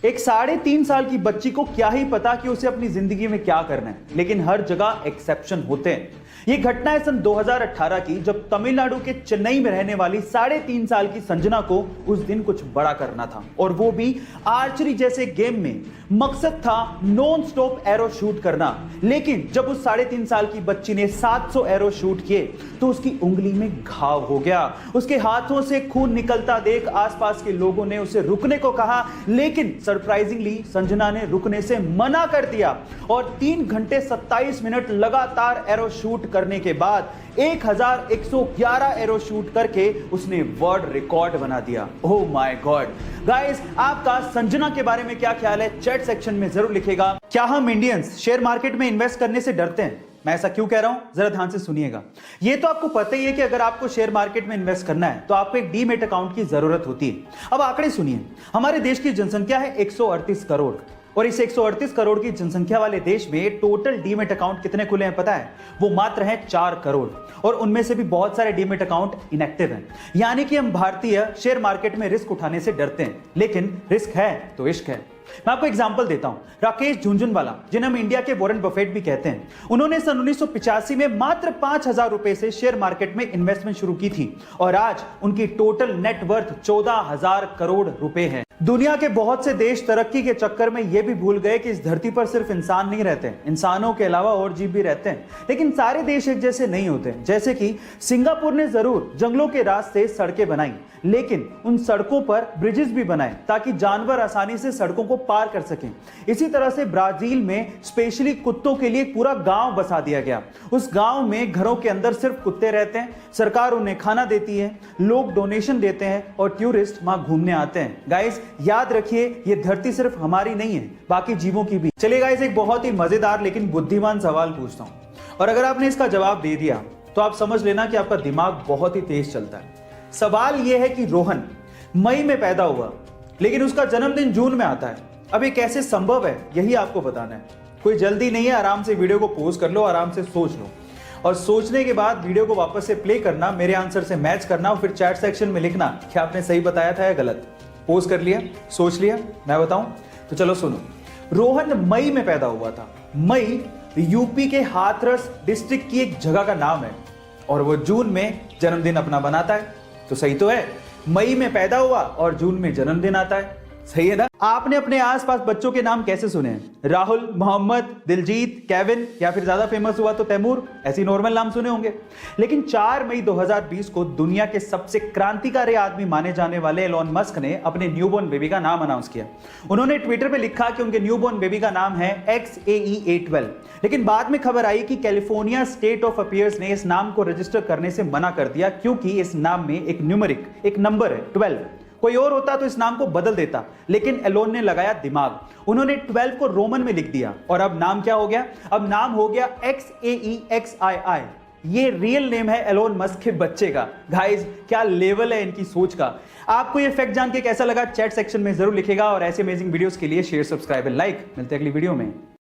एक 3.5 साल की बच्ची को क्या ही पता कि उसे अपनी जिंदगी में क्या करना है, लेकिन हर जगह एक्सेप्शन होते हैं। ये घटना है सन 2018 की, जब तमिलनाडु के चेन्नई में रहने वाली 3.5 साल की संजना को उस दिन कुछ बड़ा करना था, और वो भी आर्चरी जैसे गेम में। मकसद था नॉन स्टॉप एरो शूट करना, लेकिन जब उस 3.5 साल की बच्ची ने 700 एरो शूट किए तो उसकी उंगली में घाव हो गया। उसके हाथों से खून निकलता देख आसपास के लोगों ने उसे रुकने को कहा, लेकिन सरप्राइजिंगली संजना ने रुकने से मना कर दिया और 3 घंटे 27 मिनट लगातार एरो शूट करने के बाद 1111 एरो शूट करके उसने वर्ल्ड रिकॉर्ड बना दिया। ओह माय गॉड गाइस, आपका संजना के बारे में क्या ख्याल है चैट सेक्शन में जरूर लिखिएगा। क्या हम इंडियंस शेयर मार्केट में इन्वेस्ट करने से डरते हैं? मैं ऐसा क्यों कह रहा हूं, जरा ध्यान से सुनिएगा। ये तो आपको पता ही है कि अगर आपको शेयर मार्केट में इन्वेस्ट करना है तो आपको एक डीमैट अकाउंट की जरूरत होती है। अब आंकड़े सुनिए, हमारे देश की जनसंख्या है 138 करोड़, और इस 138 करोड़ की जनसंख्या वाले देश में टोटल डीमैट अकाउंट कितने खुले हैं पता है? वो मात्र हैं 4 करोड़, और उनमें से भी बहुत सारे डीमैट अकाउंट इनएक्टिव हैं। यानी कि हम भारतीय शेयर मार्केट में रिस्क उठाने से डरते हैं, लेकिन रिस्क है तो इश्क है। मैं आपको एग्जांपल देता हूं, राकेश झुनझुनवाला, जिन्हें हम इंडिया के वॉरेन बफेट भी कहते हैं, उन्होंने सन 1985 में मात्र 5,000 रुपए से शेयर मार्केट में इन्वेस्टमेंट शुरू की थी, और आज उनकी टोटल नेटवर्थ 14,000 करोड़ रुपए है। दुनिया के बहुत से देश तरक्की के चक्कर में यह भी भूल गए कि इस धरती पर सिर्फ इंसान नहीं रहते, इंसानों के अलावा और जीव भी रहते हैं। लेकिन सारे देश एक जैसे नहीं होते। जैसे कि सिंगापुर ने जरूर जंगलों के रास्ते सड़कें बनाई, लेकिन उन सड़कों पर ब्रिजेस भी बनाए ताकि जानवर आसानी से सड़कों को पार कर सकें। इसी तरह से ब्राजील में स्पेशली कुत्तों के लिए एक पूरा गांव बसा दिया गया। उस गांव में घरों के अंदर सिर्फ कुत्ते रहते हैं, सरकार उन्हें खाना देती है, लोग डोनेशन देते हैं और टूरिस्ट वहां घूमने आते हैं। गाइस याद रखिए, ये धरती सिर्फ हमारी नहीं है, बाकी जीवों की भी। चलिए गाइस, एक बहुत ही मजेदार लेकिन बुद्धिमान सवाल पूछता हूं, और अगर आपने इसका जवाब दे दिया तो आप समझ लेना कि आपका दिमाग बहुत ही तेज चलता है। सवाल यह है कि रोहन मई में पैदा हुआ, लेकिन उसका जन्मदिन जून में आता है। अब ये कैसे संभव है, यही आपको बताना है। कोई जल्दी नहीं है, आराम से वीडियो को पॉज कर लो, आराम से सोच लो, और सोचने के बाद वीडियो को वापस से प्ले करना, मेरे आंसर से मैच करना, और फिर चैट सेक्शन में लिखना कि आपने सही बताया था या गलत। पोज कर लिया, सोच लिया, मैं बताऊं? तो चलो सुनो। रोहन मई में पैदा हुआ था। मई यूपी के हाथरस डिस्ट्रिक्ट की एक जगह का नाम है, और वो जून में जन्मदिन अपना बनाता है। तो सही तो है, मई में पैदा हुआ और जून में जन्मदिन आता है। सही है ना? आपने अपने आसपास बच्चों के नाम कैसे सुने हैं? राहुल, मोहम्मद, दिलजीत, केविन, या फिर ज्यादा फेमस हुआ तो तैमूर, ऐसी नॉर्मल नाम सुने होंगे। लेकिन 4 मई 2020 को दुनिया के सबसे क्रांतिकारी आदमी माने जाने वाले एलोन मस्क ने अपने न्यूबॉर्न बेबी का नाम अनाउंस किया। उन्होंने ट्विटर पे लिखा कि उनके न्यूबॉर्न बेबी का नाम है XAE-A12। लेकिन बाद में खबर आई कि कैलिफोर्निया स्टेट ऑफ अफेयर्स ने इस नाम को रजिस्टर करने से मना कर दिया, क्योंकि इस नाम में एक न्यूमेरिक, एक नंबर है 12। कोई और होता तो इस नाम को बदल देता, लेकिन एलोन ने लगाया दिमाग। उन्होंने 12 को रोमन में लिख दिया, और अब नाम क्या हो गया? अब नाम हो गया XAEXII। ये रियल नेम है एलोन मस्क के बच्चे का। गाइस, क्या लेवल है इनकी सोच का। आपको ये फैक्ट जान के कैसा लगा चैट सेक्शन में जरूर लिखेगा, और ऐसे अमेजिंग वीडियोस के लिए शेयर, सब्सक्राइब एंड लाइक। मिलते हैं अगली वीडियो में।